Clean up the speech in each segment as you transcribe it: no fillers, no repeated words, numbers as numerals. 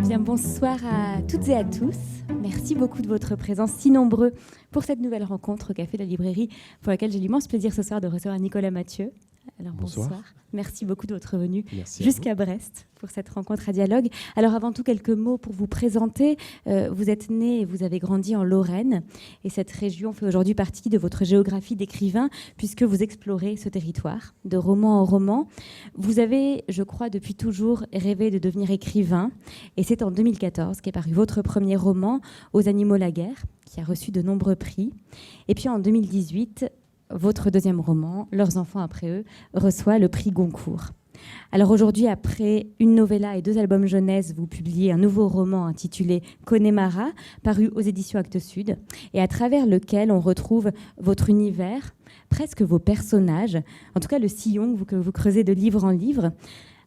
Bien, bonsoir à toutes et à tous. Merci beaucoup de votre présence si nombreux pour cette nouvelle rencontre au Café de la Librairie, pour laquelle j'ai l'immense plaisir ce soir de recevoir Nicolas Mathieu. Alors bonsoir. Merci beaucoup de votre venue jusqu'à Brest pour cette rencontre à dialogue. Alors avant tout, quelques mots pour vous présenter. Vous êtes né et vous avez grandi en Lorraine et cette région fait aujourd'hui partie de votre géographie d'écrivain puisque vous explorez ce territoire de roman en roman. Vous avez, je crois, depuis toujours rêvé de devenir écrivain et c'est en 2014 qu'est paru votre premier roman, Aux animaux la guerre, qui a reçu de nombreux prix. Et puis en 2018, votre deuxième roman, Leurs enfants après eux, reçoit le prix Goncourt. Alors aujourd'hui, après une novella et 2 albums jeunesse, vous publiez un nouveau roman intitulé Connemara, paru aux éditions Actes Sud, et à travers lequel on retrouve votre univers, presque vos personnages, en tout cas le sillon que vous creusez de livre en livre.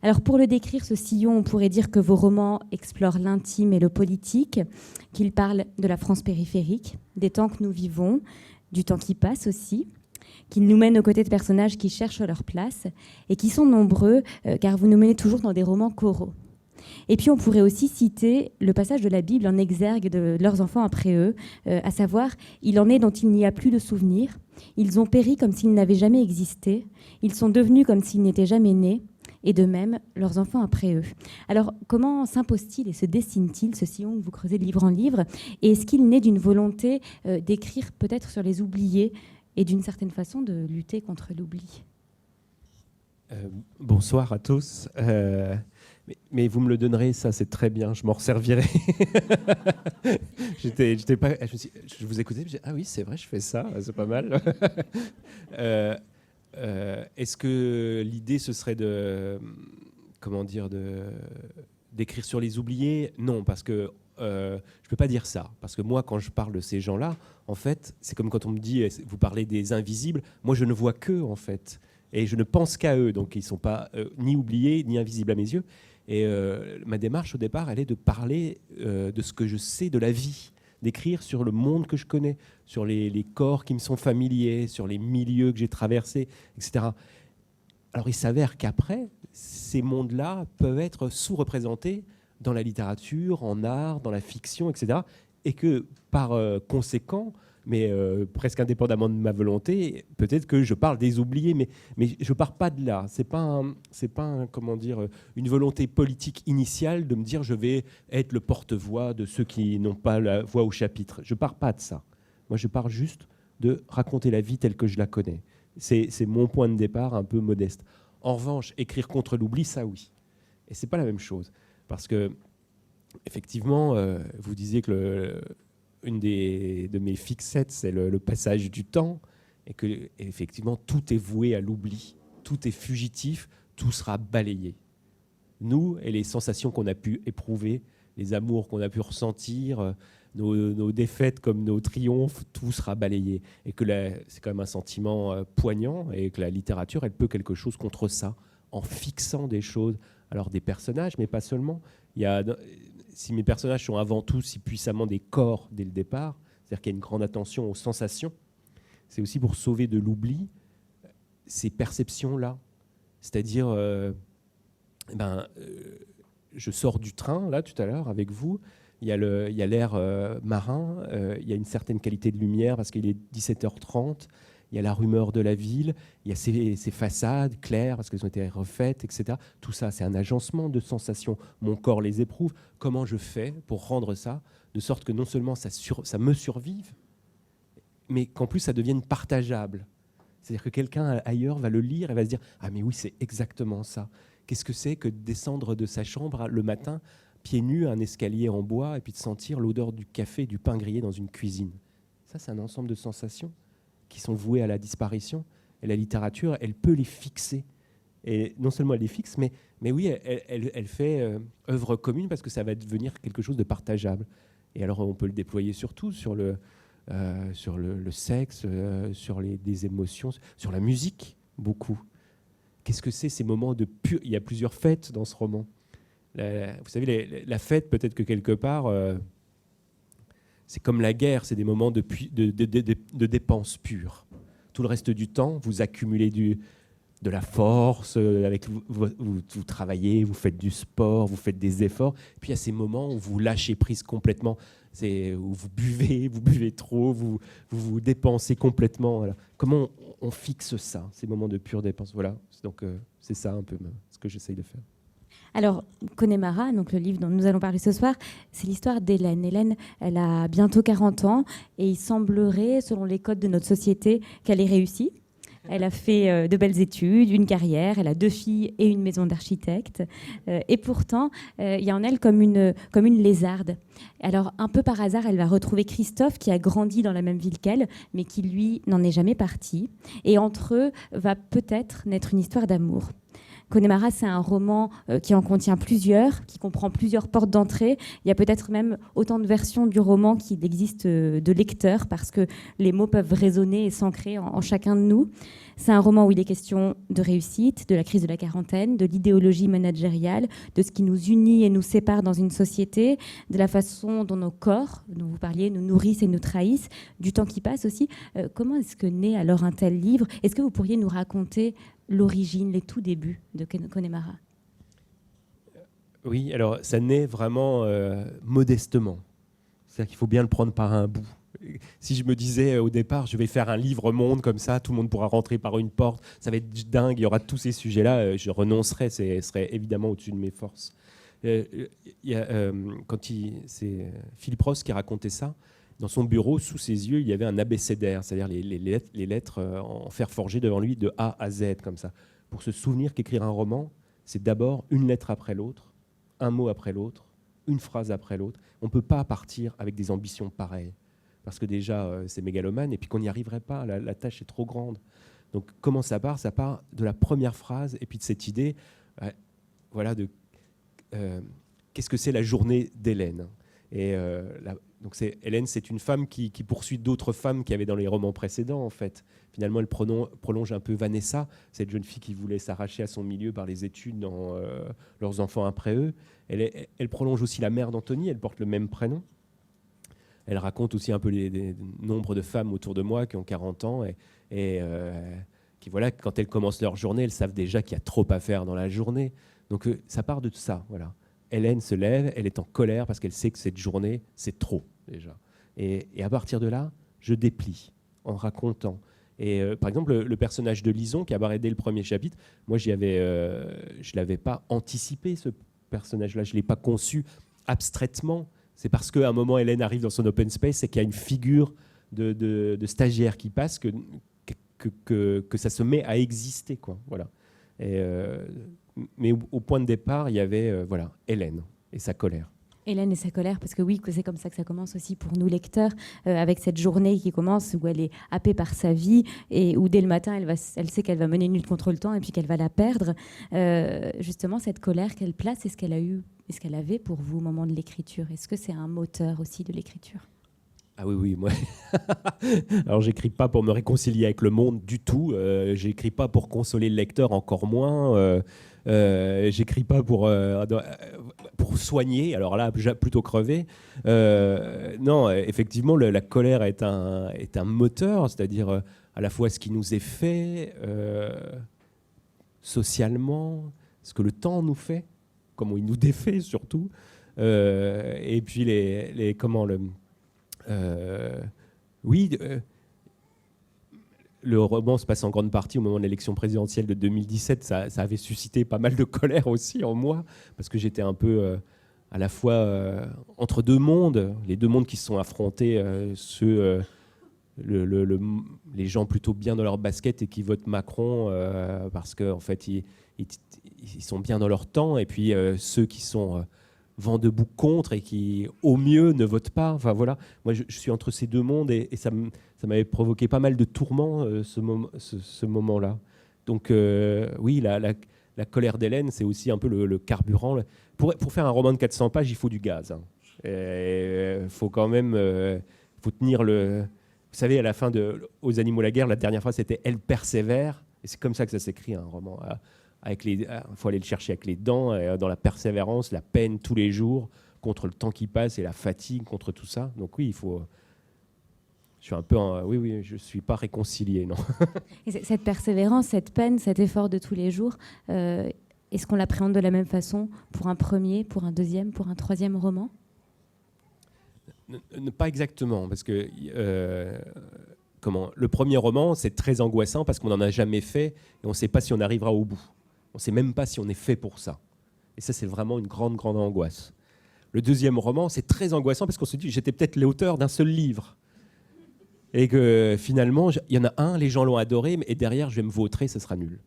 Alors pour le décrire, ce sillon, on pourrait dire que vos romans explorent l'intime et le politique, qu'ils parlent de la France périphérique, des temps que nous vivons, du temps qui passe aussi, qu'ils nous mènent aux côtés de personnages qui cherchent leur place et qui sont nombreux, car vous nous menez toujours dans des romans choraux. Et puis on pourrait aussi citer le passage de la Bible en exergue de Leurs enfants après eux, à savoir « Il en est dont il n'y a plus de souvenirs, ils ont péri comme s'ils n'avaient jamais existé, ils sont devenus comme s'ils n'étaient jamais nés, et de même leurs enfants après eux ». Alors comment s'impose-t-il et se dessine-t-il ce sillon que vous creusez de livre en livre, et est-ce qu'il naît d'une volonté d'écrire peut-être sur les oubliés et d'une certaine façon de lutter contre l'oubli? Bonsoir à tous. Mais vous me le donnerez, ça c'est très bien, je m'en resservirai. J'étais pas, je vous écoutais, je me disais, ah oui c'est vrai, je fais ça, c'est pas mal. Est-ce que l'idée ce serait d'écrire sur les oubliés? Non, parce que je peux pas dire ça, parce que moi quand je parle de ces gens-là, en fait, c'est comme quand on me dit, vous parlez des invisibles, moi je ne vois qu'eux en fait, et je ne pense qu'à eux, donc ils sont pas ni oubliés ni invisibles à mes yeux. Et ma démarche au départ, elle est de parler de ce que je sais de la vie, d'écrire sur le monde que je connais, sur les corps qui me sont familiers, sur les milieux que j'ai traversés, etc. Alors il s'avère qu'après, ces mondes-là peuvent être sous-représentés dans la littérature, en art, dans la fiction, etc. Et que par conséquent, mais presque indépendamment de ma volonté, peut-être que je parle des oubliés, mais je pars pas de là. C'est pas comment dire, une volonté politique initiale de me dire je vais être le porte-voix de ceux qui n'ont pas la voix au chapitre. Je pars pas de ça. Moi, je pars juste de raconter la vie telle que je la connais. C'est mon point de départ un peu modeste. En revanche, écrire contre l'oubli, ça oui. Et c'est pas la même chose. Parce que, effectivement, vous disiez que une de mes fixettes, c'est le passage du temps, et que, effectivement, tout est voué à l'oubli, tout est fugitif, tout sera balayé. Nous, et les sensations qu'on a pu éprouver, les amours qu'on a pu ressentir, nos défaites comme nos triomphes, tout sera balayé. Et que c'est quand même un sentiment poignant, et que la littérature, elle peut quelque chose contre ça, en fixant des choses. Alors des personnages, mais pas seulement. Si mes personnages sont avant tout si puissamment des corps dès le départ, c'est-à-dire qu'il y a une grande attention aux sensations, c'est aussi pour sauver de l'oubli ces perceptions-là. C'est-à-dire, je sors du train, là, tout à l'heure, avec vous, il y a l'air marin, il y a une certaine qualité de lumière parce qu'il est 17h30, il y a la rumeur de la ville, il y a ces façades claires parce qu'elles ont été refaites, etc. Tout ça, c'est un agencement de sensations. Mon corps les éprouve. Comment je fais pour rendre ça de sorte que non seulement ça me survive, mais qu'en plus ça devienne partageable. C'est-à-dire que quelqu'un ailleurs va le lire et va se dire « Ah mais oui, c'est exactement ça. Qu'est-ce que c'est que de descendre de sa chambre le matin, pieds nus, un escalier en bois, et puis de sentir l'odeur du café, du pain grillé dans une cuisine ?» Ça, c'est un ensemble de sensations qui sont vouées à la disparition. Et la littérature, elle peut les fixer. Et non seulement elle les fixe, mais oui, elle fait œuvre commune parce que ça va devenir quelque chose de partageable. Et alors, on peut le déployer sur tout, sur le sexe, sur des émotions, sur la musique, beaucoup. Qu'est-ce que c'est ces moments de pur... Il y a plusieurs fêtes dans ce roman. Vous savez, la fête, peut-être que quelque part... c'est comme la guerre, c'est des moments de dépenses pures. Tout le reste du temps, vous accumulez de la force, avec vous travaillez, vous faites du sport, vous faites des efforts. Puis il y a ces moments où vous lâchez prise complètement, où vous buvez trop, vous dépensez complètement. Voilà. Comment on fixe ça, ces moments de pure dépense? Voilà, donc c'est ça un peu ce que j'essaye de faire. Alors, Connemara, donc le livre dont nous allons parler ce soir, c'est l'histoire d'Hélène. Hélène, elle a bientôt 40 ans et il semblerait, selon les codes de notre société, qu'elle ait réussi. Elle a fait de belles études, une carrière, elle a 2 filles et une maison d'architecte. Et pourtant, il y a en elle comme une lézarde. Alors, un peu par hasard, elle va retrouver Christophe, qui a grandi dans la même ville qu'elle, mais qui, lui, n'en est jamais parti. Et entre eux va peut-être naître une histoire d'amour. Connemara, c'est un roman qui en contient plusieurs, qui comprend plusieurs portes d'entrée. Il y a peut-être même autant de versions du roman qu'il existe de lecteurs, parce que les mots peuvent résonner et s'ancrer en chacun de nous. C'est un roman où il est question de réussite, de la crise de la quarantaine, de l'idéologie managériale, de ce qui nous unit et nous sépare dans une société, de la façon dont nos corps, dont vous parliez, nous nourrissent et nous trahissent, du temps qui passe aussi. Comment est-ce que naît alors un tel livre? Est-ce que vous pourriez nous raconter l'origine, les tout débuts de Connemara? Oui, alors ça naît vraiment modestement. C'est-à-dire qu'il faut bien le prendre par un bout. Si je me disais au départ, je vais faire un livre-monde comme ça, tout le monde pourra rentrer par une porte, ça va être dingue, il y aura tous ces sujets-là, je renoncerais, ce serait évidemment au-dessus de mes forces. C'est Philippe Ross qui racontait ça. Dans son bureau, sous ses yeux, il y avait un abécédaire, c'est-à-dire les lettres en fer forgé devant lui, de A à Z, comme ça. Pour se souvenir qu'écrire un roman, c'est d'abord une lettre après l'autre, un mot après l'autre, une phrase après l'autre. On ne peut pas partir avec des ambitions pareilles, parce que déjà, c'est mégalomane, et puis qu'on n'y arriverait pas, la tâche est trop grande. Donc comment ça part? Ça part de la première phrase, et puis de cette idée, voilà, de qu'est-ce que c'est la journée d'Hélène? Et donc Hélène, c'est une femme qui poursuit d'autres femmes qu'il y avait dans les romans précédents, en fait. Finalement, elle prolonge un peu Vanessa, cette jeune fille qui voulait s'arracher à son milieu par les études dans leurs enfants après eux. Elle prolonge aussi la mère d'Anthony, elle porte le même prénom. Elle raconte aussi un peu les nombres de femmes autour de moi qui ont 40 ans et qui, voilà, quand elles commencent leur journée, elles savent déjà qu'il y a trop à faire dans la journée. Donc ça part de ça, voilà. Hélène se lève, elle est en colère parce qu'elle sait que cette journée, c'est trop, déjà. Et à partir de là, je déplie en racontant. Et par exemple, le personnage de Lison, qui apparaît dès le premier chapitre, moi, je ne l'avais pas anticipé, ce personnage-là. Je ne l'ai pas conçu abstraitement. C'est parce qu'à un moment, Hélène arrive dans son open space et qu'il y a une figure de stagiaire qui passe que ça se met à exister, quoi. Voilà. Mais au point de départ, il y avait voilà, Hélène et sa colère. Hélène et sa colère, parce que oui, c'est comme ça que ça commence aussi pour nous lecteurs, avec cette journée qui commence où elle est happée par sa vie et où dès le matin, elle sait qu'elle va mener une lutte contre le temps et puis qu'elle va la perdre. Justement, cette colère qu'elle place, est-ce qu'elle avait pour vous au moment de l'écriture? Est-ce que c'est un moteur aussi de l'écriture? Ah oui, moi. Alors, j'écris pas pour me réconcilier avec le monde du tout. J'écris pas pour consoler le lecteur, encore moins. J'écris pas pour soigner. Alors là, plutôt crever. Non, effectivement, la colère est un moteur, c'est-à-dire à la fois ce qui nous est fait socialement, ce que le temps nous fait, comment il nous défait surtout, et puis le roman se passe en grande partie au moment de l'élection présidentielle de 2017. Ça avait suscité pas mal de colère aussi en moi, parce que j'étais un peu à la fois entre deux mondes, les deux mondes qui se sont affrontés, les gens plutôt bien dans leur basket et qui votent Macron parce qu'en fait, ils sont bien dans leur temps, et puis ceux qui sont vent debout contre et qui, au mieux, ne votent pas. Enfin voilà, moi je suis entre ces deux mondes et ça m'avait provoqué pas mal de tourments ce moment-là. Donc oui, la colère d'Hélène, c'est aussi un peu le carburant. Pour faire un roman de 400 pages, il faut du gaz. Il faut quand même faut tenir le... Vous savez, à la fin de Aux animaux la guerre, la dernière phrase, c'était « Elle persévère ». Et c'est comme ça que ça s'écrit, un roman. Il faut aller le chercher avec les dents, dans la persévérance, la peine tous les jours, contre le temps qui passe et la fatigue, contre tout ça. Donc oui, il faut Je suis un peu oui, je suis pas réconcilié, non. Et cette persévérance, cette peine, cet effort de tous les jours, est-ce qu'on l'appréhende de la même façon pour un premier, pour un deuxième, pour un troisième roman ? Pas exactement, parce que le premier roman, c'est très angoissant parce qu'on n'en a jamais fait et on ne sait pas si on arrivera au bout. On ne sait même pas si on est fait pour ça. Et ça, c'est vraiment une grande, grande angoisse. Le deuxième roman, c'est très angoissant parce qu'on se dit, j'étais peut-être l'auteur d'un seul livre. Et que finalement, il y en a un, les gens l'ont adoré, et derrière, je vais me vautrer, ce sera nul.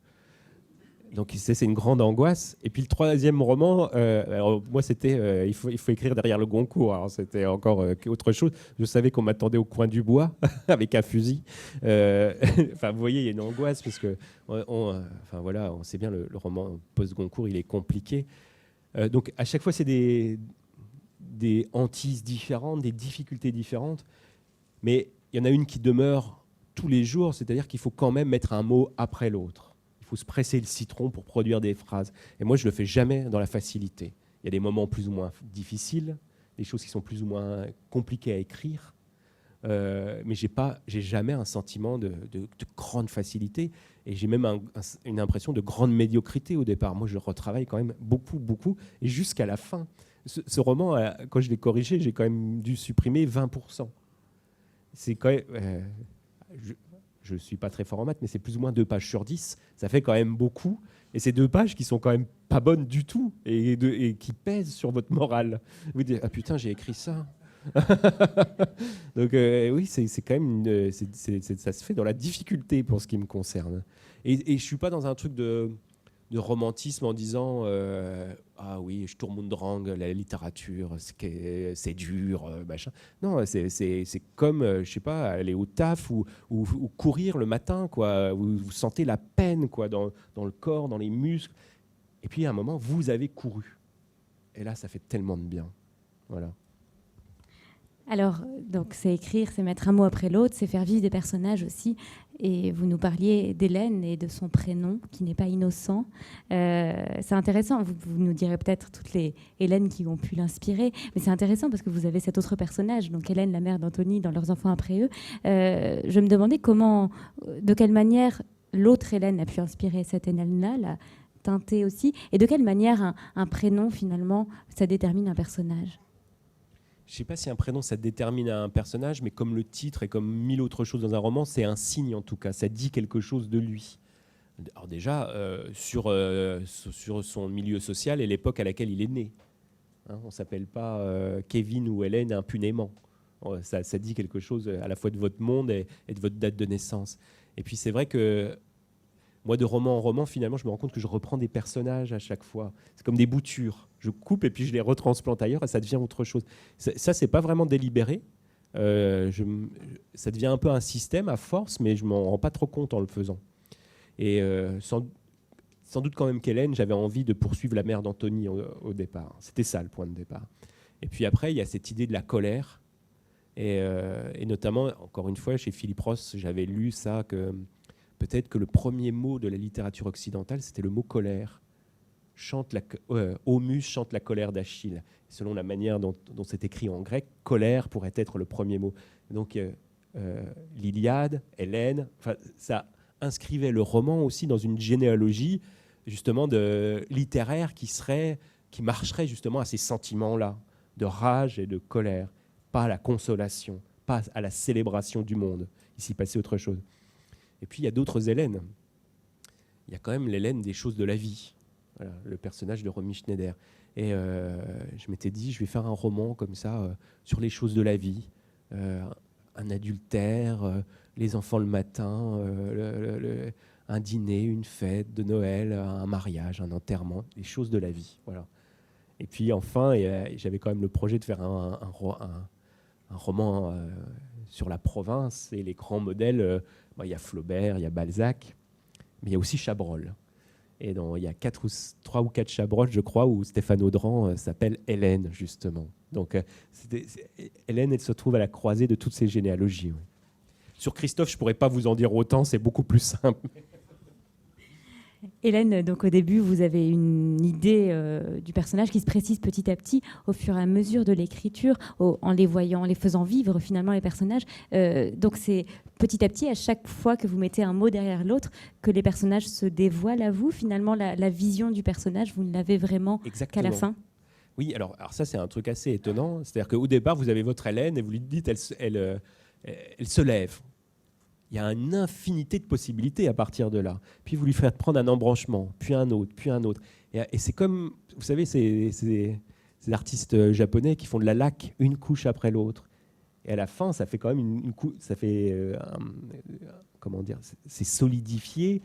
Donc c'est une grande angoisse. Et puis le troisième roman, alors moi c'était, il faut écrire derrière le Goncourt. Alors c'était encore autre chose. Je savais qu'on m'attendait au coin du bois avec un fusil. Enfin vous voyez, il y a une angoisse parce que enfin voilà, on sait bien le roman post-Goncourt, il est compliqué. Donc à chaque fois c'est des hantises différentes, des difficultés différentes, mais il y en a une qui demeure tous les jours, c'est-à-dire qu'il faut quand même mettre un mot après l'autre. Il faut se presser le citron pour produire des phrases. Et moi, je ne le fais jamais dans la facilité. Il y a des moments plus ou moins difficiles, des choses qui sont plus ou moins compliquées à écrire, mais j'ai jamais un sentiment de grande facilité, et j'ai même une impression de grande médiocrité au départ. Moi, je retravaille quand même beaucoup, beaucoup, et jusqu'à la fin. Ce roman, quand je l'ai corrigé, j'ai quand même dû supprimer 20%. C'est quand même... je ne suis pas très fort en maths, mais c'est plus ou moins 2 pages sur 10. Ça fait quand même beaucoup. Et c'est 2 pages qui sont quand même pas bonnes du tout et qui pèsent sur votre morale. Vous dites, ah putain, j'ai écrit ça. Donc oui, c'est quand même ça se fait dans la difficulté pour ce qui me concerne. Et je ne suis pas dans un truc de romantisme en disant ah oui, Sturm-und-Drang, la littérature, c'est dur, machin. Non, c'est comme, je sais pas, aller au taf ou courir le matin, quoi. Vous sentez la peine, quoi, dans le corps, dans les muscles. Et puis à un moment, vous avez couru. Et là, ça fait tellement de bien. Voilà. Alors, donc, c'est écrire, c'est mettre un mot après l'autre, c'est faire vivre des personnages aussi. Et vous nous parliez d'Hélène et de son prénom, qui n'est pas innocent. C'est intéressant, vous nous direz peut-être toutes les Hélènes qui ont pu l'inspirer, mais c'est intéressant parce que vous avez cet autre personnage, donc Hélène, la mère d'Anthony, dans Leurs enfants après eux. Je me demandais de quelle manière l'autre Hélène a pu inspirer cette Hélène-là, la teinter aussi, et de quelle manière un prénom, finalement, ça détermine un personnage. Je ne sais pas si un prénom, ça détermine un personnage, mais comme le titre et comme 1000 autres choses dans un roman, c'est un signe en tout cas, ça dit quelque chose de lui. Alors déjà, sur son milieu social et l'époque à laquelle il est né. Hein, on ne s'appelle pas Kevin ou Hélène impunément. Ça dit quelque chose à la fois de votre monde et de votre date de naissance. Et puis c'est vrai que moi, de roman en roman, finalement, je me rends compte que je reprends des personnages à chaque fois. C'est comme des boutures. Je coupe et puis je les retransplante ailleurs et ça devient autre chose. Ça, c'est pas vraiment délibéré. Ça devient un peu un système à force, mais je m'en rends pas trop compte en le faisant. Et sans doute quand même qu'Hélène, j'avais envie de poursuivre la mère d'Anthony au départ. C'était ça le point de départ. Et puis après, il y a cette idée de la colère. Et notamment, encore une fois, chez Philippe Ross, j'avais lu ça, que peut-être que le premier mot de la littérature occidentale, c'était le mot colère. Homus chante la colère d'Achille. Selon la manière dont c'est écrit en grec, colère pourrait être le premier mot. Donc l'Iliade, Hélène, ça inscrivait le roman aussi dans une généalogie justement littéraire qui marcherait justement à ces sentiments-là, de rage et de colère, pas à la consolation, pas à la célébration du monde. Il s'y passait autre chose. Et puis il y a d'autres Hélènes. Il y a quand même l'Hélène des choses de la vie. Voilà, le personnage de Romy Schneider. Et je m'étais dit, je vais faire un roman comme ça, sur les choses de la vie. Un adultère, les enfants le matin, un dîner, une fête de Noël, un mariage, un enterrement, les choses de la vie. Voilà. Et puis enfin, j'avais quand même le projet de faire un roman sur la province et les grands modèles. Il y a Flaubert, il y a Balzac, mais il y a aussi Chabrol. Et il y a 3 ou 4 Chabrol, je crois, où Stéphane Audran s'appelle Hélène, justement. Donc, Hélène, elle se trouve à la croisée de toutes ces généalogies. Oui. Sur Christophe, je ne pourrais pas vous en dire autant, c'est beaucoup plus simple. Hélène, donc au début, vous avez une idée du personnage qui se précise petit à petit au fur et à mesure de l'écriture, en les voyant, en les faisant vivre finalement les personnages. Donc c'est petit à petit, à chaque fois que vous mettez un mot derrière l'autre, que les personnages se dévoilent à vous. Finalement, la vision du personnage, vous ne l'avez vraiment qu'à la fin. Oui, alors ça c'est un truc assez étonnant. C'est-à-dire qu'au départ, vous avez votre Hélène et vous lui dites elle se lève. Il y a une infinité de possibilités à partir de là. Puis vous lui faites prendre un embranchement, puis un autre, puis un autre. Et c'est comme, vous savez, ces artistes japonais qui font de la laque une couche après l'autre. Et à la fin, ça fait quand même une couche, ça fait, comment dire, c'est solidifié,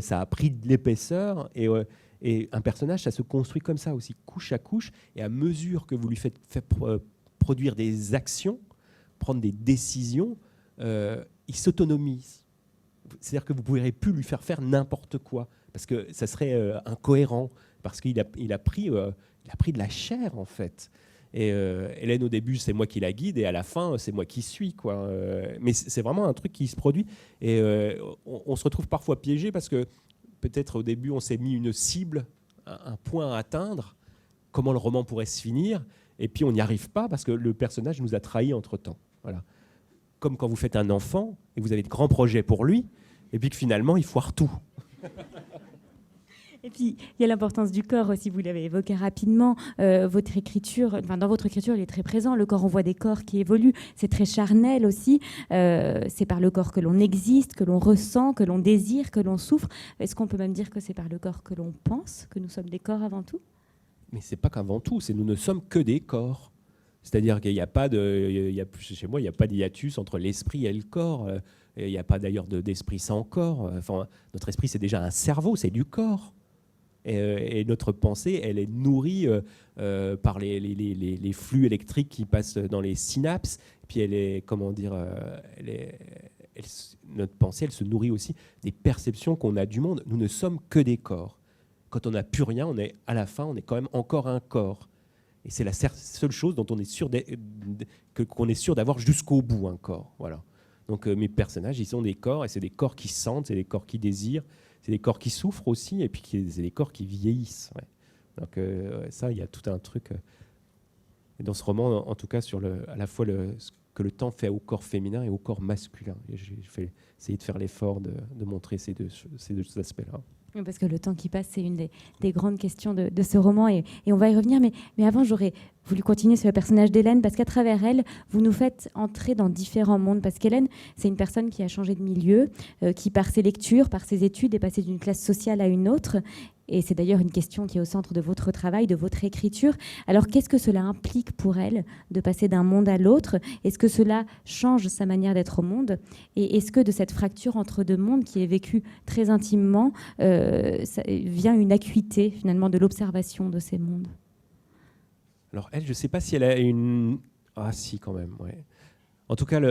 ça a pris de l'épaisseur. Et un personnage, ça se construit comme ça aussi, couche à couche. Et à mesure que vous lui faites produire des actions, prendre des décisions, il s'autonomise. C'est-à-dire que vous ne pourrez plus lui faire n'importe quoi, parce que ça serait incohérent, parce qu'il a pris de la chair, en fait. Et Hélène, au début, c'est moi qui la guide, et à la fin, c'est moi qui suis, quoi. Mais c'est vraiment un truc qui se produit. Et on se retrouve parfois piégé, parce que peut-être au début, on s'est mis une cible, un point à atteindre, comment le roman pourrait se finir, et puis on n'y arrive pas, parce que le personnage nous a trahis entre-temps. Voilà. Comme quand vous faites un enfant et vous avez de grands projets pour lui, et puis que finalement, il foire tout. Et puis, il y a l'importance du corps aussi, vous l'avez évoqué rapidement. Dans votre écriture, il est très présent. Le corps, on voit des corps qui évoluent. C'est très charnel aussi. C'est par le corps que l'on existe, que l'on ressent, que l'on désire, que l'on souffre. Est-ce qu'on peut même dire que c'est par le corps que l'on pense, que nous sommes des corps avant tout ? Mais c'est pas qu'avant tout, c'est nous ne sommes que des corps. C'est-à-dire qu'il n'y a pas chez moi, il n'y a pas d'hiatus entre l'esprit et le corps. Il n'y a pas d'ailleurs d'esprit sans corps. Enfin, notre esprit, c'est déjà un cerveau, c'est du corps. Et notre pensée, elle est nourrie par les flux électriques qui passent dans les synapses. Et puis, notre pensée, elle se nourrit aussi des perceptions qu'on a du monde. Nous ne sommes que des corps. Quand on n'a plus rien, à la fin, on est quand même encore un corps. Et c'est la seule chose dont on est sûr qu'on est sûr d'avoir jusqu'au bout un corps. Voilà. Donc mes personnages, ils sont des corps, et c'est des corps qui sentent, c'est des corps qui désirent, c'est des corps qui souffrent aussi, et puis c'est des corps qui vieillissent. Ouais. Donc ça, il y a tout un truc. Et dans ce roman, en tout cas, sur à la fois ce que le temps fait au corps féminin et au corps masculin. Et j'ai essayé de faire l'effort de montrer ces deux aspects-là. Parce que le temps qui passe, c'est une des grandes questions de ce roman, et on va y revenir. Mais avant, j'aurais voulu continuer sur le personnage d'Hélène, parce qu'à travers elle, vous nous faites entrer dans différents mondes. Parce qu'Hélène, c'est une personne qui a changé de milieu, qui par ses lectures, par ses études, est passée d'une classe sociale à une autre. Et c'est d'ailleurs une question qui est au centre de votre travail, de votre écriture. Alors, qu'est-ce que cela implique pour elle de passer d'un monde à l'autre ? Est-ce que cela change sa manière d'être au monde ? Et est-ce que de cette fracture entre deux mondes qui est vécue très intimement, vient une acuité finalement de l'observation de ces mondes ? Alors elle, je ne sais pas si elle a une... Ah si, quand même, ouais. En tout cas,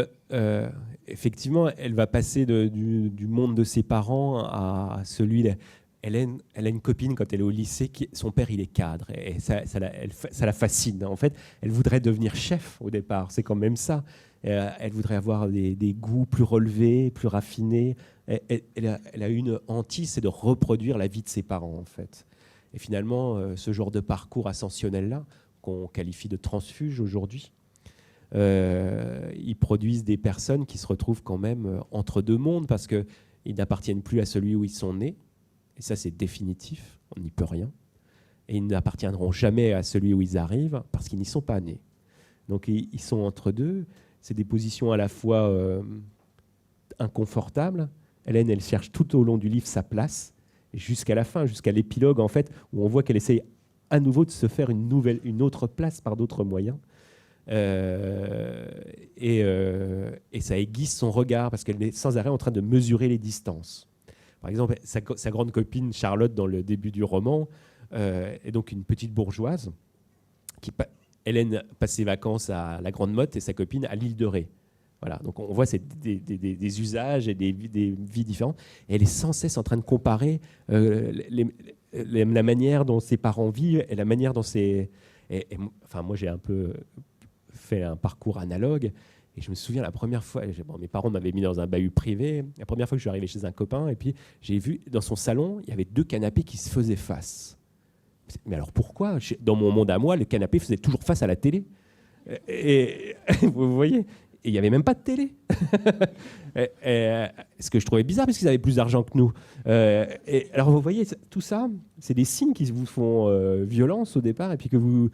effectivement, elle va passer du monde de ses parents à celui... Elle a une copine quand elle est au lycée, son père il est cadre, et ça la fascine. En fait, elle voudrait devenir chef au départ, c'est quand même ça. Elle voudrait avoir des goûts plus relevés, plus raffinés. Elle a une hantise, c'est de reproduire la vie de ses parents, en fait. Et finalement, ce genre de parcours ascensionnel-là, qu'on qualifie de transfuge aujourd'hui, ils produisent des personnes qui se retrouvent quand même entre deux mondes, parce qu'ils n'appartiennent plus à celui où ils sont nés. Et ça, c'est définitif, on n'y peut rien. Et ils n'appartiendront jamais à celui où ils arrivent, parce qu'ils n'y sont pas nés. Donc ils sont entre deux. C'est des positions à la fois inconfortables. Hélène, elle cherche tout au long du livre sa place, jusqu'à la fin, jusqu'à l'épilogue, en fait, où on voit qu'elle essaye à nouveau de se faire une autre place par d'autres moyens. Et ça aiguise son regard, parce qu'elle est sans arrêt en train de mesurer les distances. Par exemple, sa grande copine Charlotte, dans le début du roman, est donc une petite bourgeoise. Hélène passe ses vacances à la Grande Motte et sa copine à l'île de Ré. Voilà, donc on voit des usages et des vies différentes. Et elle est sans cesse en train de comparer la manière dont ses parents vivent et la manière dont enfin, moi, j'ai un peu fait un parcours analogue. Et je me souviens la première fois, mes parents m'avaient mis dans un bahut privé, la première fois que je suis arrivé chez un copain, et puis j'ai vu dans son salon, il y avait 2 canapés qui se faisaient face. Mais alors pourquoi? Dans mon monde à moi, le canapé faisait toujours face à la télé. Et vous voyez, il n'y avait même pas de télé. Ce que je trouvais bizarre, parce qu'ils avaient plus d'argent que nous. Et alors vous voyez, tout ça, c'est des signes qui vous font violence au départ, et puis que vous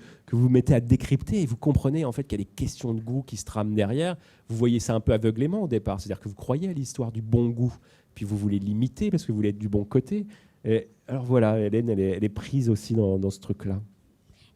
mettez à décrypter, et vous comprenez en fait qu'il y a des questions de goût qui se trament derrière. Vous voyez ça un peu aveuglément au départ, c'est-à-dire que vous croyez à l'histoire du bon goût, puis vous voulez l'imiter parce que vous voulez être du bon côté. Et alors voilà, Hélène, elle est prise aussi dans ce truc-là.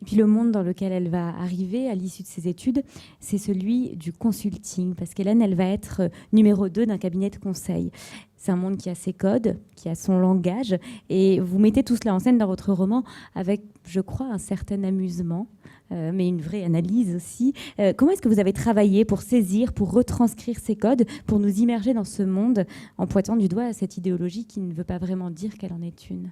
Et puis le monde dans lequel elle va arriver à l'issue de ses études, c'est celui du consulting, parce qu'Hélène, elle va être numéro 2 d'un cabinet de conseil. C'est un monde qui a ses codes, qui a son langage, et vous mettez tout cela en scène dans votre roman avec, je crois, un certain amusement, mais une vraie analyse aussi. Comment est-ce que vous avez travaillé pour saisir, pour retranscrire ces codes, pour nous immerger dans ce monde en pointant du doigt à cette idéologie qui ne veut pas vraiment dire qu'elle en est une?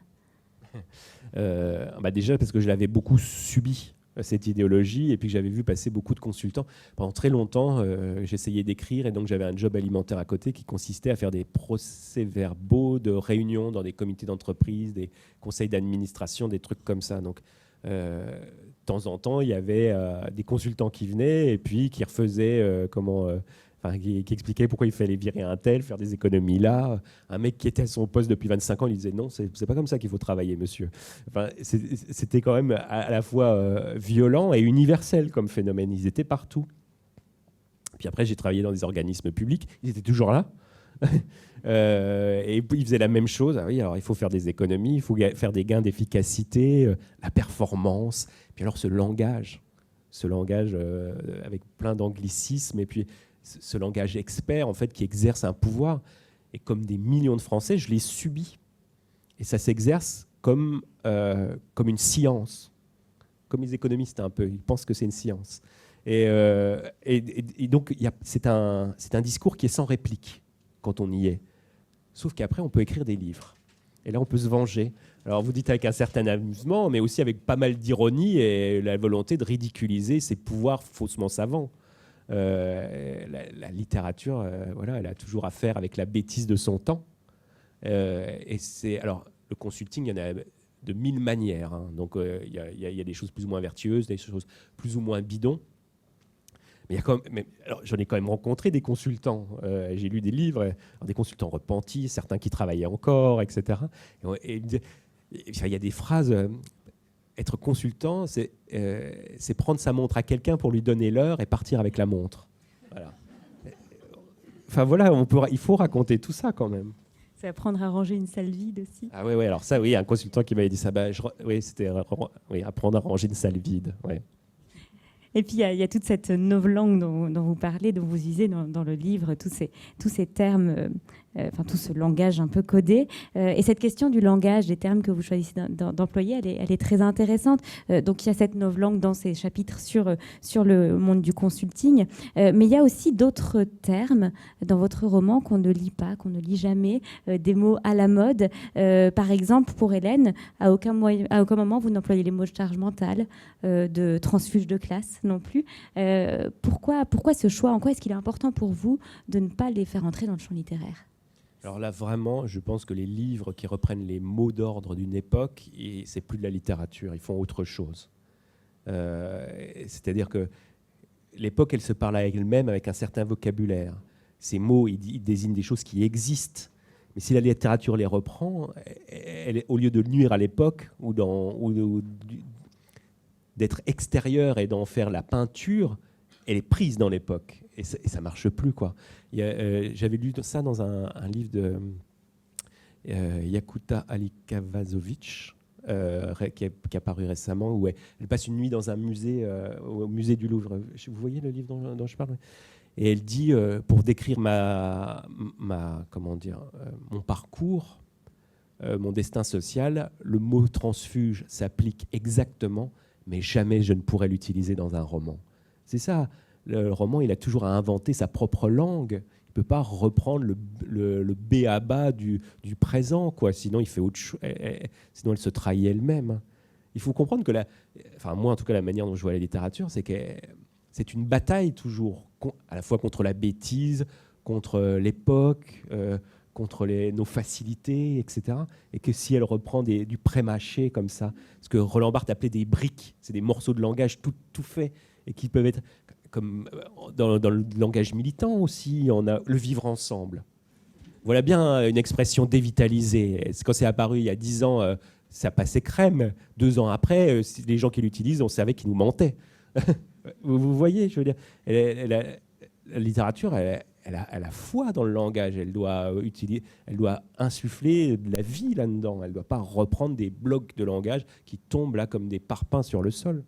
Déjà parce que je l'avais beaucoup subi, cette idéologie, et puis que j'avais vu passer beaucoup de consultants. Pendant très longtemps, j'essayais d'écrire, et donc j'avais un job alimentaire à côté qui consistait à faire des procès-verbaux de réunions dans des comités d'entreprise, des conseils d'administration, des trucs comme ça. Donc, de temps en temps, il y avait des consultants qui venaient et puis qui refaisaient qui expliquait pourquoi il fallait virer un tel, faire des économies là. Un mec qui était à son poste depuis 25 ans, il disait non, c'est pas comme ça qu'il faut travailler, monsieur. Enfin, c'était quand même à la fois violent et universel comme phénomène. Ils étaient partout. Puis après, j'ai travaillé dans des organismes publics. Ils étaient toujours là. Et puis, ils faisaient la même chose. Ah oui, alors il faut faire des économies, il faut faire des gains d'efficacité, la performance. Puis alors ce langage avec plein d'anglicismes, et puis ce langage expert en fait qui exerce un pouvoir, et comme des millions de Français, je l'ai subi, et ça s'exerce comme une science, comme les économistes un peu, ils pensent que c'est une science, et donc c'est un discours qui est sans réplique quand on y est, sauf qu'après on peut écrire des livres, et là on peut se venger. Alors vous dites avec un certain amusement, mais aussi avec pas mal d'ironie et la volonté de ridiculiser ces pouvoirs faussement savants. La littérature, elle a toujours affaire avec la bêtise de son temps. Alors, le consulting, il y en a de 1000 manières. Hein. Donc, il y a des choses plus ou moins vertueuses, des choses plus ou moins bidons. Mais j'en ai quand même rencontré des consultants. J'ai lu des livres, des consultants repentis, certains qui travaillaient encore, etc. Et il y a des phrases... Être consultant, c'est prendre sa montre à quelqu'un pour lui donner l'heure et partir avec la montre. Voilà. Enfin voilà, il faut raconter tout ça quand même. C'est apprendre à ranger une salle vide aussi. Ah oui, alors ça, oui, un consultant qui m'avait dit ça, c'était apprendre à ranger une salle vide. Ouais. Et puis, il y a toute cette novlangue dont vous parlez, dont vous usez dans le livre, tous ces termes, tout ce langage un peu codé. Et cette question du langage, des termes que vous choisissez d'employer, elle est très intéressante. Donc, il y a cette novlangue dans ces chapitres sur le monde du consulting. Mais il y a aussi d'autres termes dans votre roman qu'on ne lit pas, qu'on ne lit jamais, des mots à la mode. Par exemple, pour Hélène, à aucun moment, vous n'employez les mots de charge mentale, de transfuge de classe non plus. Pourquoi ce choix? En quoi est-ce qu'il est important pour vous de ne pas les faire entrer dans le champ littéraire? Alors là, vraiment, je pense que les livres qui reprennent les mots d'ordre d'une époque, c'est plus de la littérature, ils font autre chose. C'est-à-dire que l'époque, elle se parle à elle-même avec un certain vocabulaire. Ces mots, ils désignent des choses qui existent. Mais si la littérature les reprend, au lieu de nuire à l'époque ou d'être extérieure et d'en faire la peinture, elle est prise dans l'époque. Et ça ne marche plus, quoi. J'avais lu ça dans un livre de Yakuta Alikavazovic, qui est paru récemment, où elle passe une nuit dans un musée, au musée du Louvre. Vous voyez le livre dont je parle? Et elle dit, pour décrire mon parcours, mon destin social, le mot transfuge s'applique exactement, mais jamais je ne pourrais l'utiliser dans un roman. C'est ça, le roman, il a toujours à inventer sa propre langue. Il ne peut pas reprendre le b.a.-ba du présent, quoi. Sinon, il fait autre chose. Sinon, elle se trahit elle-même. Il faut comprendre que moi, en tout cas, la manière dont je vois la littérature, c'est que c'est une bataille toujours, à la fois contre la bêtise, contre l'époque, contre nos facilités, etc. Et que si elle reprend du pré-mâché comme ça, ce que Roland Barthes appelait des briques, c'est des morceaux de langage tout faits, et qui peuvent être, comme dans le langage militant aussi, on a le vivre ensemble. Voilà bien une expression dévitalisée. Quand c'est apparu il y a 10 ans, ça passait crème. 2 ans après, les gens qui l'utilisent, on savait qu'ils nous mentaient. Vous voyez, je veux dire, la littérature, elle a foi dans le langage. Elle doit insuffler de la vie là-dedans. Elle ne doit pas reprendre des blocs de langage qui tombent là comme des parpaings sur le sol.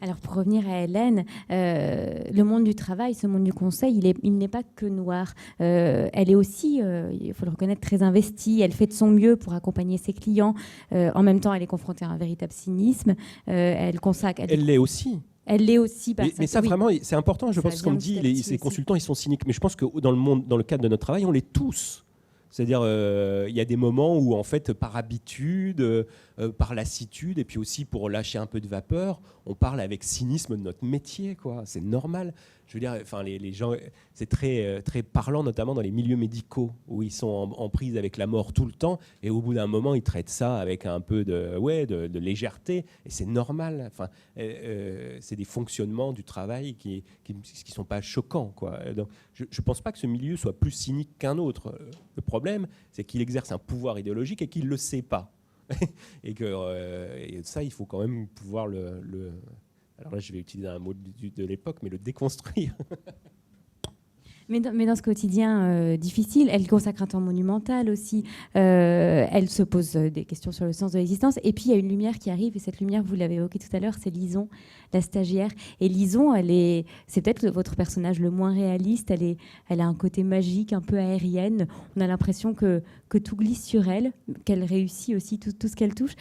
Alors pour revenir à Hélène, le monde du travail, ce monde du conseil, il n'est pas que noir. Elle est aussi, il faut le reconnaître, très investie. Elle fait de son mieux pour accompagner ses clients. En même temps, elle est confrontée à un véritable cynisme. Elle consacre. Elle l'est aussi. Elle l'est aussi. Mais ça, vraiment, c'est important. Je pense que, comme dit, ces consultants, ils sont cyniques. Mais je pense que dans le cadre de notre travail, on l'est tous. C'est-à-dire, il y a des moments où, en fait, par habitude, par lassitude, et puis aussi pour lâcher un peu de vapeur, on parle avec cynisme de notre métier, quoi. C'est normal. Je veux dire, enfin, les gens, c'est très, très parlant, notamment dans les milieux médicaux, où ils sont en prise avec la mort tout le temps, et au bout d'un moment, ils traitent ça avec un peu de légèreté, et c'est normal. Enfin, c'est des fonctionnements du travail qui sont pas choquants, quoi. Donc, je pense pas que ce milieu soit plus cynique qu'un autre. Le problème, c'est qu'il exerce un pouvoir idéologique et qu'il le sait pas. Et ça, il faut quand même pouvoir alors là, je vais utiliser un mot de l'époque, mais le déconstruire. Mais dans ce quotidien difficile, elle consacre un temps monumental aussi. Elle se pose des questions sur le sens de l'existence. Et puis, il y a une lumière qui arrive. Et cette lumière, vous l'avez évoquée tout à l'heure, c'est Lison, la stagiaire. Et Lison, c'est peut-être votre personnage le moins réaliste. Elle a un côté magique, un peu aérienne. On a l'impression que tout glisse sur elle, qu'elle réussit aussi tout ce qu'elle touche.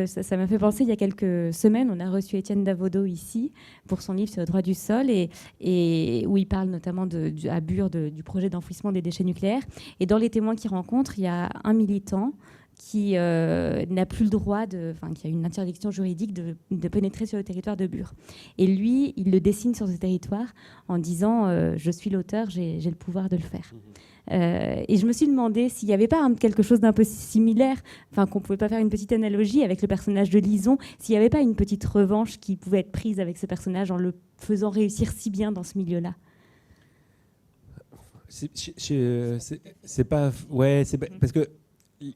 Ça m'a fait penser, il y a quelques semaines, on a reçu Étienne Davodo ici pour son livre sur le droit du sol et où il parle notamment à Bure du projet d'enfouissement des déchets nucléaires. Et dans les témoins qu'il rencontre, il y a un militant qui n'a plus le droit, qui a une interdiction juridique de pénétrer sur le territoire de Bure. Et lui, il le dessine sur ce territoire en disant je suis l'auteur, j'ai le pouvoir de le faire. Et je me suis demandé s'il n'y avait pas quelque chose d'un peu similaire, qu'on ne pouvait pas faire une petite analogie avec le personnage de Lison, s'il n'y avait pas une petite revanche qui pouvait être prise avec ce personnage en le faisant réussir si bien dans ce milieu-là. C'est pas... Ouais, parce que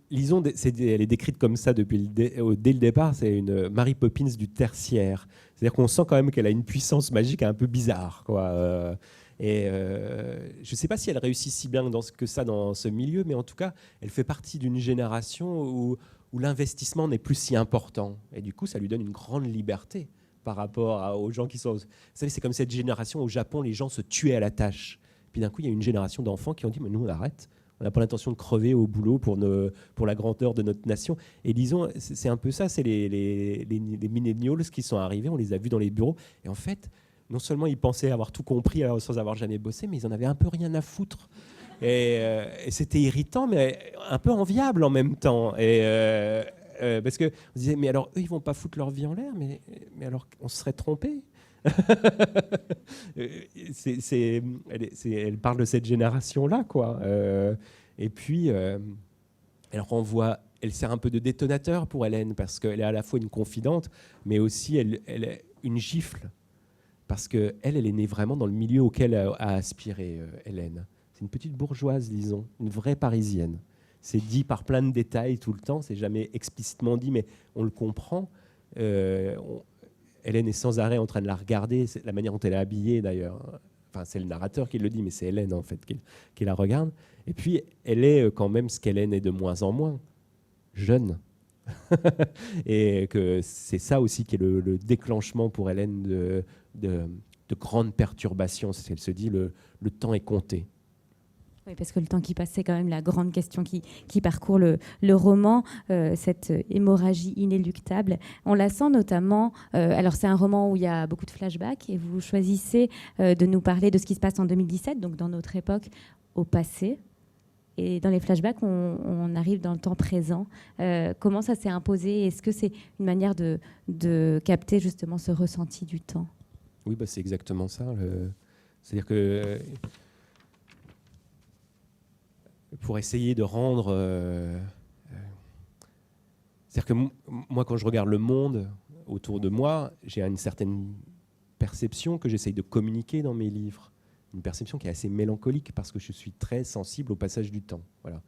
Lison, elle est décrite comme ça dès le départ, c'est une Mary Poppins du tertiaire. C'est-à-dire qu'on sent quand même qu'elle a une puissance magique un peu bizarre, quoi. Et je ne sais pas si elle réussit si bien que ça dans ce milieu, mais en tout cas, elle fait partie d'une génération où l'investissement n'est plus si important. Et du coup, ça lui donne une grande liberté par rapport aux gens qui sont... Vous savez, c'est comme cette génération au Japon, les gens se tuaient à la tâche. Puis d'un coup, il y a une génération d'enfants qui ont dit « mais nous, on arrête. On n'a pas l'intention de crever au boulot pour la grandeur de notre nation. » Et disons, c'est un peu ça, c'est les millennials qui sont arrivés, on les a vus dans les bureaux. Et en fait... non seulement ils pensaient avoir tout compris sans avoir jamais bossé, mais ils en avaient un peu rien à foutre. Et c'était irritant, mais un peu enviable en même temps. Parce qu'on se disait, mais alors eux, ils vont pas foutre leur vie en l'air, mais alors on se serait trompé. Elle parle de cette génération-là, quoi. Et puis, elle sert un peu de détonateur pour Hélène, parce qu'elle est à la fois une confidente, mais aussi elle est une gifle. Parce qu'elle est née vraiment dans le milieu auquel a aspiré Hélène. C'est une petite bourgeoise, disons, une vraie Parisienne. C'est dit par plein de détails tout le temps, c'est jamais explicitement dit, mais on le comprend. Hélène est sans arrêt en train de la regarder, c'est la manière dont elle est habillée d'ailleurs. Enfin, c'est le narrateur qui le dit, mais c'est Hélène en fait qui la regarde. Et puis, elle est quand même ce qu'Hélène est de moins en moins, jeune. Et que c'est ça aussi qui est le déclenchement pour Hélène de grandes perturbations. C'est qu'elle se dit le temps est compté. Oui, parce que le temps qui passe, c'est quand même la grande question qui parcourt le roman, cette hémorragie inéluctable. On la sent notamment, alors c'est un roman où il y a beaucoup de flashbacks et vous choisissez de nous parler de ce qui se passe en 2017, donc dans notre époque, au passé. et dans les flashbacks, on arrive dans le temps présent. Comment ça s'est imposé? Est-ce que c'est une manière de capter justement ce ressenti du temps? Oui, c'est exactement ça. C'est-à-dire que pour essayer de rendre... c'est-à-dire que moi, quand je regarde le monde autour de moi, j'ai une certaine perception que j'essaye de communiquer dans mes livres. Une perception qui est assez mélancolique parce que je suis très sensible au passage du temps. Voilà.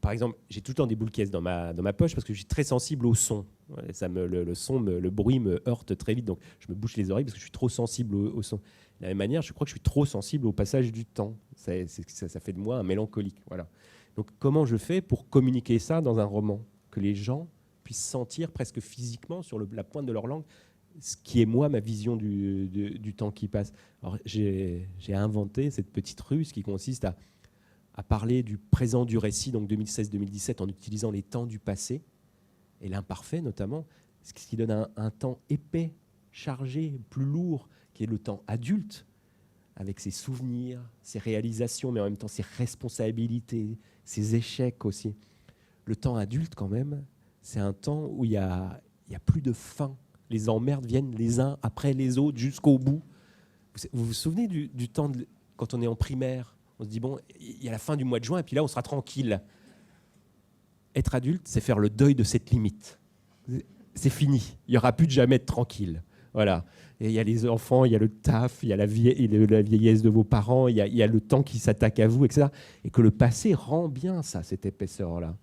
Par exemple, j'ai tout le temps des boules caisses dans ma poche parce que je suis très sensible au son. Le son, le bruit me heurte très vite, donc je me bouche les oreilles parce que je suis trop sensible au son. De la même manière, je crois que je suis trop sensible au passage du temps. Ça fait de moi un mélancolique. Voilà. Donc comment je fais pour communiquer ça dans un roman, que les gens puissent sentir presque physiquement sur la pointe de leur langue ce qui est moi, ma vision du temps qui passe. Alors, j'ai inventé cette petite ruse qui consiste à parler du présent du récit, donc 2016-2017, en utilisant les temps du passé, et l'imparfait notamment, ce qui donne un temps épais, chargé, plus lourd, qui est le temps adulte, avec ses souvenirs, ses réalisations, mais en même temps ses responsabilités, ses échecs aussi. Le temps adulte, quand même, c'est un temps où il y a plus de fin. Les emmerdes viennent les uns après les autres jusqu'au bout. Vous vous souvenez du temps quand on est en primaire? On se dit, bon, il y a la fin du mois de juin, et puis là, on sera tranquille. Être adulte, c'est faire le deuil de cette limite. C'est fini. Il n'y aura plus de jamais être tranquille. Voilà. Et il y a les enfants, il y a le taf, il y a la vieillesse de vos parents, il y a le temps qui s'attaque à vous, etc. Et que le passé rend bien ça, cette épaisseur-là.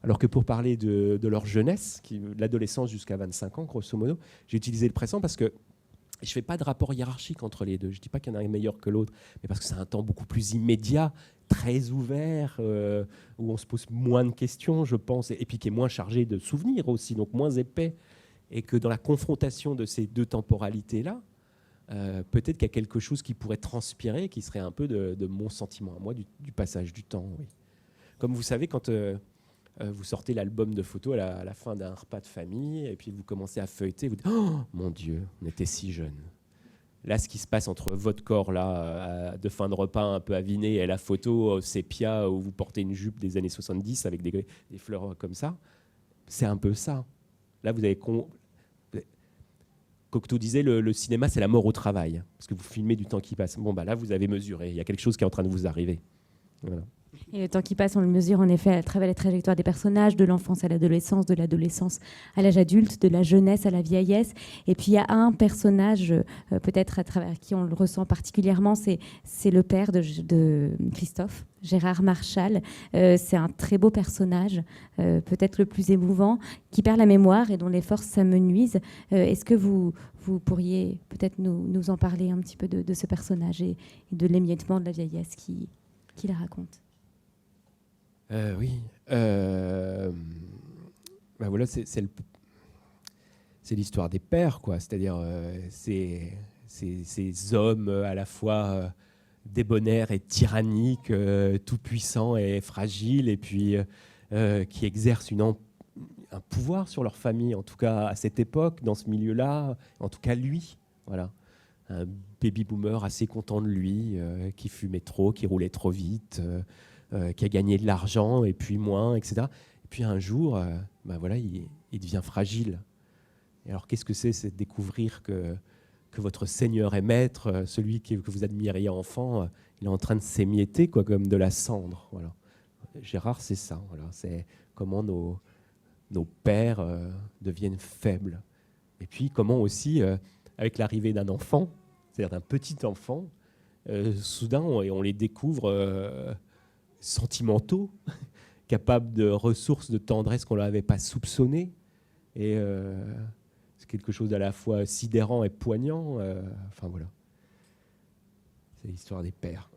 Alors que pour parler de leur jeunesse, de l'adolescence jusqu'à 25 ans, grosso modo, j'ai utilisé le présent parce que je ne fais pas de rapport hiérarchique entre les deux. Je ne dis pas qu'il y en a un meilleur que l'autre, mais parce que c'est un temps beaucoup plus immédiat, très ouvert, où on se pose moins de questions, je pense, et puis qui est moins chargé de souvenirs aussi, donc moins épais. Et que dans la confrontation de ces deux temporalités-là, peut-être qu'il y a quelque chose qui pourrait transpirer, qui serait un peu de mon sentiment à moi, du passage du temps. Oui. Comme vous savez, quand... vous sortez l'album de photos à la fin d'un repas de famille et puis vous commencez à feuilleter, vous dites « Oh, mon Dieu, on était si jeunes ». Là, ce qui se passe entre votre corps là, de fin de repas un peu aviné et la photo sépia où vous portez une jupe des années 70 avec des fleurs comme ça, c'est un peu ça. Là, vous avez... Cocteau disait le cinéma, c'est la mort au travail, parce que vous filmez du temps qui passe. Bon, là, vous avez mesuré. Il y a quelque chose qui est en train de vous arriver. Voilà. Et le temps qui passe, on le mesure en effet à travers les trajectoires des personnages, de l'enfance à l'adolescence, de l'adolescence à l'âge adulte, de la jeunesse à la vieillesse. Et puis il y a un personnage, peut-être à travers qui on le ressent particulièrement, c'est le père de Christophe, Gérard Marchal. C'est un très beau personnage, peut-être le plus émouvant, qui perd la mémoire et dont les forces s'amenuisent. Est-ce que vous pourriez peut-être nous en parler un petit peu de ce personnage et de l'émiettement de la vieillesse qu'il raconte? Oui. Voilà, c'est l'histoire des pères, quoi. C'est-à-dire ces hommes à la fois débonnaires et tyranniques, tout-puissants et fragiles, et puis qui exercent un pouvoir sur leur famille, en tout cas à cette époque, dans ce milieu-là, en tout cas lui. Voilà. Un baby-boomer assez content de lui, qui fumait trop, qui roulait trop vite, qui a gagné de l'argent et puis moins, etc. Et puis un jour, voilà, il devient fragile. Et alors qu'est-ce que c'est de découvrir que votre Seigneur et Maître, celui que vous admiriez enfant, il est en train de s'émietter, quoi, comme de la cendre. Voilà. Gérard, c'est ça. Voilà. C'est comment nos pères deviennent faibles. Et puis comment aussi, avec l'arrivée d'un enfant, c'est-à-dire d'un petit enfant, soudain on les découvre sentimentaux, capables de ressources de tendresse qu'on ne l'avait pas soupçonnées. Et c'est quelque chose d'à la fois sidérant et poignant. Enfin voilà, c'est l'histoire des pères.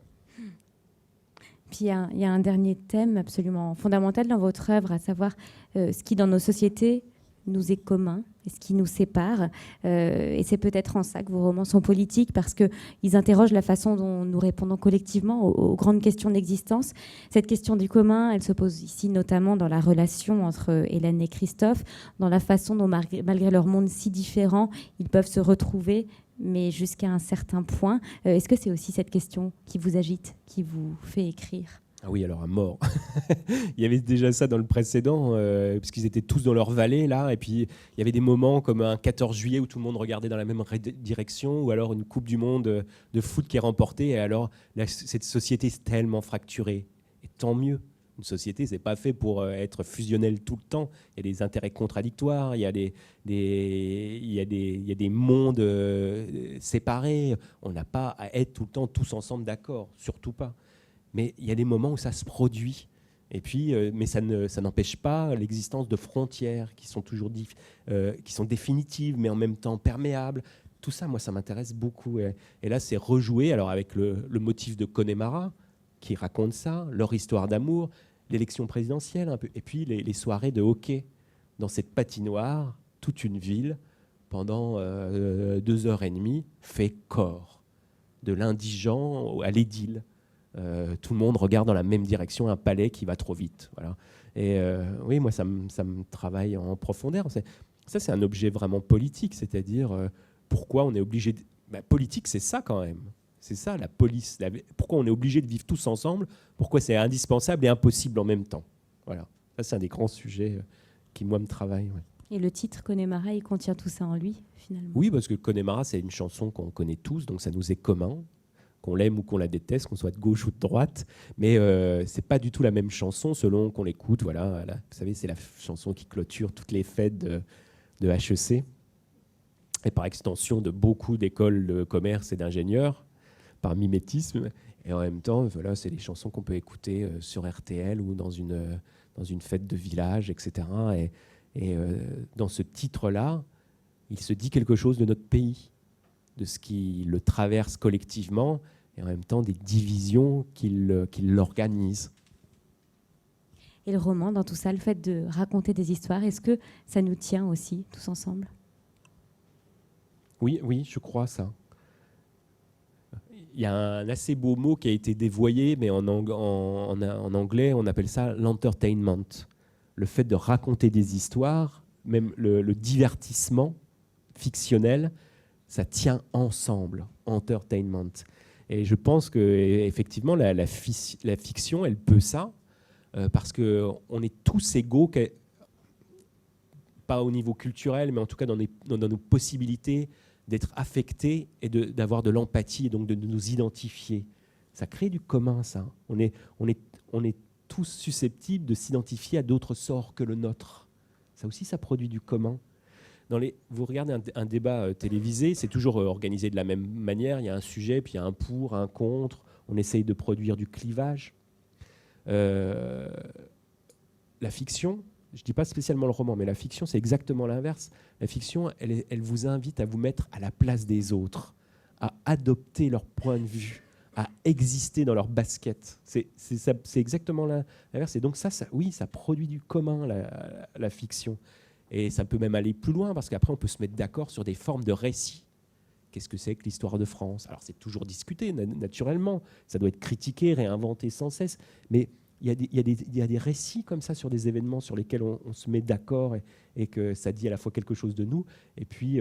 Puis il y a un dernier thème absolument fondamental dans votre œuvre, à savoir ce qui dans nos sociétés nous est commun et ce qui nous sépare. Et c'est peut-être en ça que vos romans sont politiques, parce qu'ils interrogent la façon dont nous répondons collectivement aux grandes questions d'existence. Cette question du commun, elle se pose ici notamment dans la relation entre Hélène et Christophe, dans la façon dont, malgré leur monde si différent, ils peuvent se retrouver, mais jusqu'à un certain point. Est-ce que c'est aussi cette question qui vous agite, qui vous fait écrire? Ah oui, alors à mort. Il y avait déjà ça dans le précédent, puisqu'ils étaient tous dans leur vallée, là, et puis il y avait des moments comme un 14 juillet où tout le monde regardait dans la même direction, ou alors une Coupe du Monde de foot qui est remportée, et alors cette société est tellement fracturée. Et tant mieux. Une société, c'est pas fait pour être fusionnelle tout le temps. Il y a des intérêts contradictoires, il y a des mondes séparés. On n'a pas à être tout le temps tous ensemble d'accord, surtout pas. Mais il y a des moments où ça se produit. Et puis, mais ça n'empêche pas l'existence de frontières qui sont toujours qui sont définitives, mais en même temps perméables. Tout ça, moi, ça m'intéresse beaucoup. Et là, c'est rejoué alors avec le motif de Connemara, qui raconte ça, leur histoire d'amour, l'élection présidentielle, un peu, et puis les soirées de hockey dans cette patinoire, toute une ville, pendant 2h30, fait corps, de l'indigent à l'édile. Tout le monde regarde dans la même direction un palais qui va trop vite. Voilà. Et oui, moi, ça me travaille en profondeur. Ça, c'est un objet vraiment politique, c'est-à-dire pourquoi on est obligé de... politique, c'est ça quand même. C'est ça, la police. Pourquoi on est obligé de vivre tous ensemble? Pourquoi c'est indispensable et impossible en même temps? Voilà. Ça, c'est un des grands sujets qui, moi, me travaillent. Ouais. Et le titre Connemara, il contient tout ça en lui, finalement. Oui, parce que Connemara, c'est une chanson qu'on connaît tous, donc ça nous est commun. Qu'on l'aime ou qu'on la déteste, qu'on soit de gauche ou de droite, mais c'est pas du tout la même chanson selon qu'on l'écoute. Voilà, vous savez, c'est la chanson qui clôture toutes les fêtes de HEC et par extension de beaucoup d'écoles de commerce et d'ingénieurs, par mimétisme. Et en même temps, voilà, c'est des chansons qu'on peut écouter sur RTL ou dans une fête de village, etc. Et dans ce titre-là, il se dit quelque chose de notre pays, de ce qui le traverse collectivement, et en même temps des divisions qui l'organisent. Et le roman, dans tout ça, le fait de raconter des histoires, est-ce que ça nous tient aussi, tous ensemble? Oui, je crois ça. Il y a un assez beau mot qui a été dévoyé, mais en anglais, on appelle ça l'entertainment. Le fait de raconter des histoires, même le divertissement fictionnel, ça tient ensemble, entertainment. Et je pense qu'effectivement, la fiction, elle peut ça, parce qu'on est tous égaux, pas au niveau culturel, mais en tout cas dans nos possibilités d'être affectés et d'avoir de l'empathie, et donc de nous identifier. Ça crée du commun, ça. On est tous susceptibles de s'identifier à d'autres sorts que le nôtre. Ça aussi, ça produit du commun. Vous regardez un débat télévisé, c'est toujours organisé de la même manière. Il y a un sujet, puis il y a un pour, un contre. On essaye de produire du clivage. La fiction, je ne dis pas spécialement le roman, mais la fiction, c'est exactement l'inverse. La fiction, elle vous invite à vous mettre à la place des autres, à adopter leur point de vue, à exister dans leur basket. C'est exactement l'inverse. Et donc oui, ça produit du commun, la fiction. Et ça peut même aller plus loin, parce qu'après, on peut se mettre d'accord sur des formes de récits. Qu'est-ce que c'est que l'histoire de France? Alors, c'est toujours discuté, naturellement. Ça doit être critiqué, réinventé sans cesse. Mais il y a des récits comme ça sur des événements sur lesquels on se met d'accord et que ça dit à la fois quelque chose de nous, et puis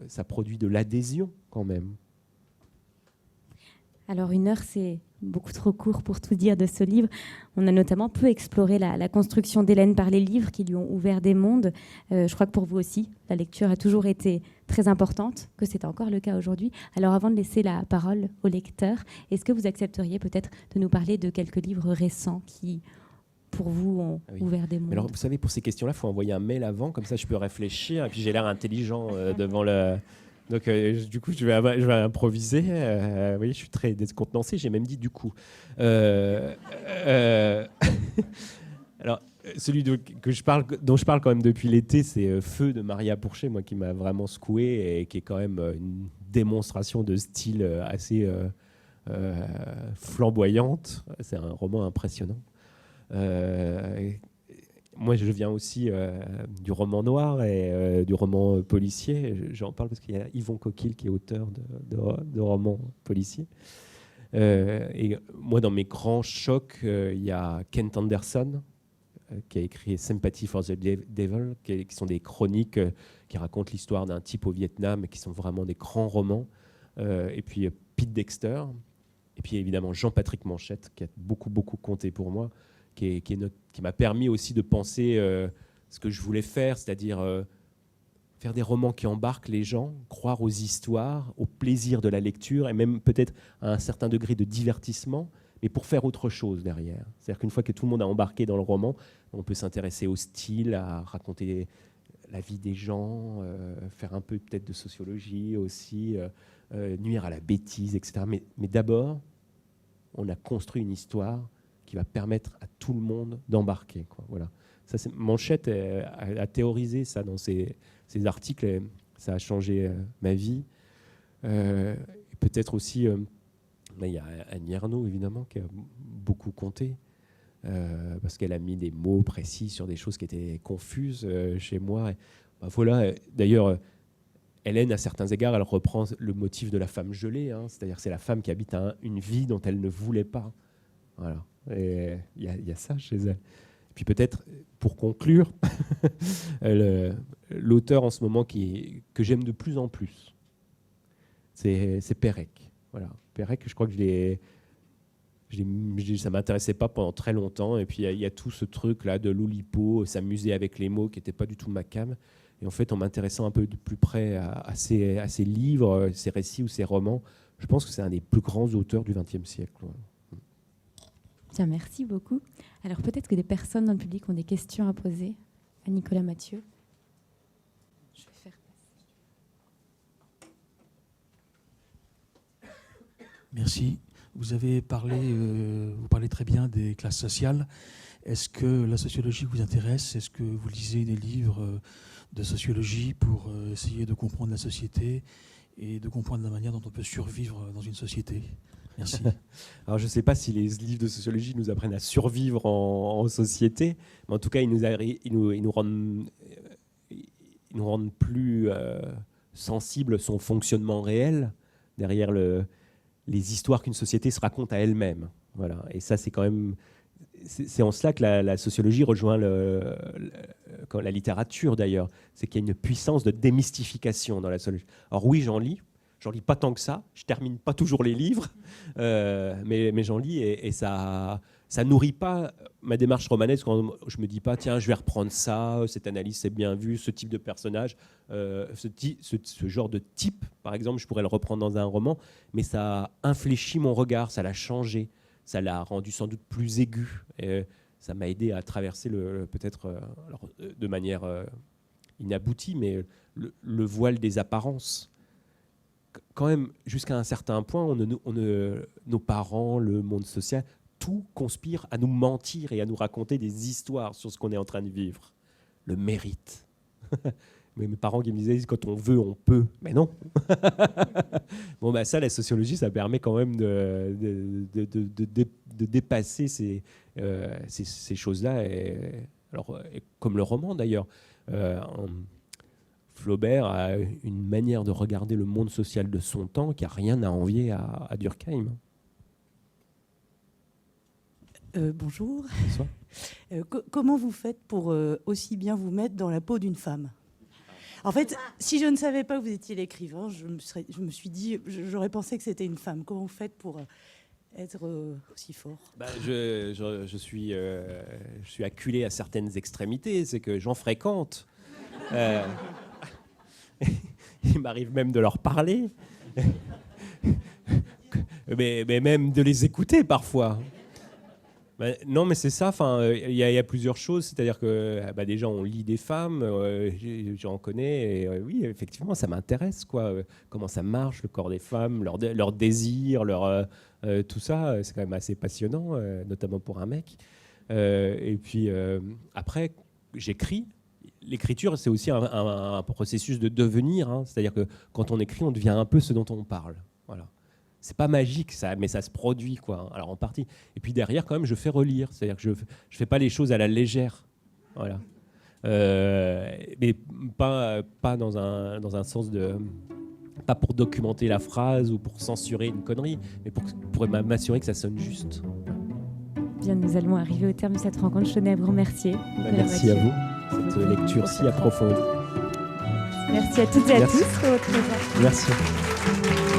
ça produit de l'adhésion quand même. Alors 1 heure, c'est beaucoup trop court pour tout dire de ce livre. On a notamment peu exploré la construction d'Hélène par les livres qui lui ont ouvert des mondes. Je crois que pour vous aussi, la lecture a toujours été très importante, que c'est encore le cas aujourd'hui. Alors avant de laisser la parole au lecteur, est-ce que vous accepteriez peut-être de nous parler de quelques livres récents qui, pour vous, ont ouvert des mondes? Alors vous savez, pour ces questions-là, il faut envoyer un mail avant, comme ça je peux réfléchir, et puis j'ai l'air intelligent devant le... Donc, du coup, je vais improviser. Oui, je suis très décontenancé. J'ai même dit du coup. Alors, celui dont je parle quand même depuis l'été, c'est Feu de Maria Pourchet, moi, qui m'a vraiment secoué et qui est quand même une démonstration de style assez flamboyante. C'est un roman impressionnant. Moi, je viens aussi du roman noir et du roman policier. J'en parle parce qu'il y a Yvon Coquille qui est auteur de romans policiers. Et moi, dans mes grands chocs, il y a Kent Anderson qui a écrit Sympathy for the Devil, qui sont des chroniques qui racontent l'histoire d'un type au Vietnam, qui sont vraiment des grands romans. Et puis Pete Dexter, Et puis évidemment Jean-Patrick Manchette, qui a beaucoup compté pour moi, qui m'a permis aussi de penser ce que je voulais faire, c'est-à-dire faire des romans qui embarquent les gens, croire aux histoires, au plaisir de la lecture, et même peut-être à un certain degré de divertissement, mais pour faire autre chose derrière. C'est-à-dire qu'une fois que tout le monde a embarqué dans le roman, on peut s'intéresser au style, à raconter la vie des gens, faire un peu peut-être de sociologie aussi, nuire à la bêtise, etc. Mais d'abord, on a construit une histoire qui va permettre à tout le monde d'embarquer, quoi. Voilà. Ça, Manchette a théorisé ça dans ses articles, et ça a changé ma vie. Peut-être aussi, il y a Annie Ernaux, évidemment, qui a beaucoup compté, parce qu'elle a mis des mots précis sur des choses qui étaient confuses chez moi. Et, voilà. D'ailleurs, Hélène, à certains égards, elle reprend le motif de la femme gelée, hein, c'est-à-dire que c'est la femme qui habite une vie dont elle ne voulait pas. Voilà. Et il y a ça chez elle. Et puis peut-être, pour conclure, l'auteur en ce moment que j'aime de plus en plus, c'est Pérec. Voilà. Pérec, je crois que ça ne m'intéressait pas pendant très longtemps. Et puis il y a tout ce truc-là de l'oulipo, s'amuser avec les mots, qui n'était pas du tout ma came. Et en fait, en m'intéressant un peu de plus près à ces livres, ces récits ou ces romans, je pense que c'est un des plus grands auteurs du XXe siècle. Bien, merci beaucoup. Alors peut-être que des personnes dans le public ont des questions à poser à Nicolas Mathieu. Je vais faire passer. Merci. Vous avez vous parlez très bien des classes sociales. Est-ce que la sociologie vous intéresse? Est-ce que vous lisez des livres de sociologie pour essayer de comprendre la société et de comprendre la manière dont on peut survivre dans une société? Merci. Alors, je ne sais pas si les livres de sociologie nous apprennent à survivre en société, mais en tout cas, ils nous rendent plus sensibles à son fonctionnement réel, derrière les histoires qu'une société se raconte à elle-même. Voilà. Et ça, c'est quand même... C'est en cela que la sociologie rejoint la littérature, d'ailleurs. C'est qu'il y a une puissance de démystification dans la sociologie. Alors oui, j'en lis pas tant que ça, je termine pas toujours les livres, mais j'en lis et ça nourrit pas ma démarche romanesque quand je me dis pas tiens je vais reprendre ça, cette analyse c'est bien vu, ce type de personnage, ce genre de type par exemple je pourrais le reprendre dans un roman, mais ça a infléchi mon regard, ça l'a changé, ça l'a rendu sans doute plus aigu, et ça m'a aidé à traverser peut-être de manière inaboutie, mais le voile des apparences. Quand même, jusqu'à un certain point, nos parents, le monde social, tout conspire à nous mentir et à nous raconter des histoires sur ce qu'on est en train de vivre. Le mérite. Mais mes parents qui me disaient, quand on veut, on peut. Mais non. Bon, ça, la sociologie, ça permet quand même de dépasser ces choses-là. Comme le roman, d'ailleurs. Flaubert a une manière de regarder le monde social de son temps qui n'a rien à envier à Durkheim. Bonjour. Bonsoir. Comment vous faites pour aussi bien vous mettre dans la peau d'une femme? En fait, si je ne savais pas que vous étiez l'écrivain, je me suis dit, j'aurais pensé que c'était une femme. Comment vous faites pour être aussi fort? Je suis acculé à certaines extrémités, c'est que j'en fréquente. Il m'arrive même de leur parler, mais même de les écouter parfois. Non, mais c'est ça. Il y a plusieurs choses. C'est-à-dire que déjà, on lit des femmes, j'en connais. Et, oui, effectivement, ça m'intéresse, quoi. Comment ça marche, le corps des femmes, leur désir, tout ça. C'est quand même assez passionnant, notamment pour un mec. Et puis, après, j'écris. L'écriture, c'est aussi un processus de devenir. Hein. C'est-à-dire que quand on écrit, on devient un peu ce dont on parle. Voilà. C'est pas magique, ça, mais ça se produit, quoi. Alors en partie. Et puis derrière, quand même, je fais relire. C'est-à-dire que je fais pas les choses à la légère. Voilà. Mais pas dans un sens de... Pas pour documenter la phrase ou pour censurer une connerie, mais pour m'assurer que ça sonne juste. Bien, nous allons arriver au terme de cette rencontre. Je tenais à vous remercier. Merci à vous. Cette lecture si approfondie. Merci à toutes et à tous pour votre présence. Merci.